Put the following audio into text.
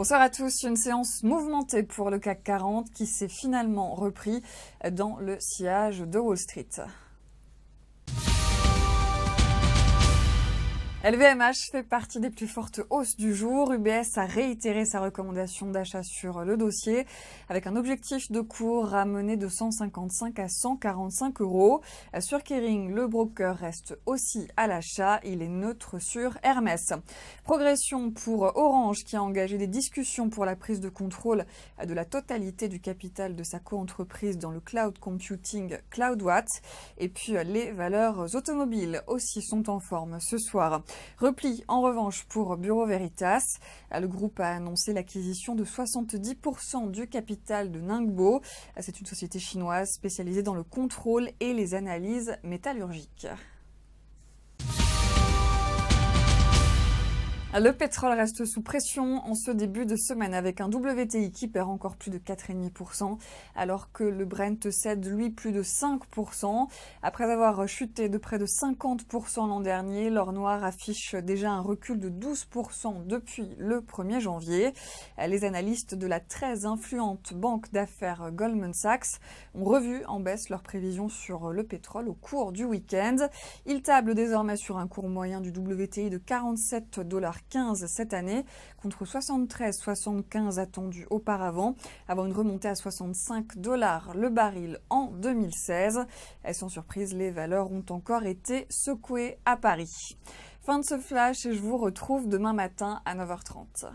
Bonsoir à tous. Une séance mouvementée pour le CAC 40 qui s'est finalement repris dans le sillage de Wall Street. LVMH fait partie des plus fortes hausses du jour. UBS a réitéré sa recommandation d'achat sur le dossier avec un objectif de cours ramené de 155 à 145 euros. Sur Kering, le broker reste aussi à l'achat. Il est neutre sur Hermès. Progression pour Orange qui a engagé des discussions pour la prise de contrôle de la totalité du capital de sa co-entreprise dans le cloud computing CloudWatt. Et puis les valeurs automobiles aussi sont en forme ce soir. Repli en revanche pour Bureau Veritas. Le groupe a annoncé l'acquisition de 70% du capital de Ningbo. C'est une société chinoise spécialisée dans le contrôle et les analyses métallurgiques. Le pétrole reste sous pression en ce début de semaine avec un WTI qui perd encore plus de 4,5% alors que le Brent cède lui plus de 5%. Après avoir chuté de près de 50% l'an dernier, l'or noir affiche déjà un recul de 12% depuis le 1er janvier. Les analystes de la très influente banque d'affaires Goldman Sachs ont revu en baisse leurs prévisions sur le pétrole au cours du week-end. Ils tablent désormais sur un cours moyen du WTI de 47,15$ cette année, contre 73,75 attendus auparavant, avant une remontée à 65$ le baril en 2016. Et sans surprise, les valeurs ont encore été secouées à Paris. Fin de ce flash et je vous retrouve demain matin à 9h30.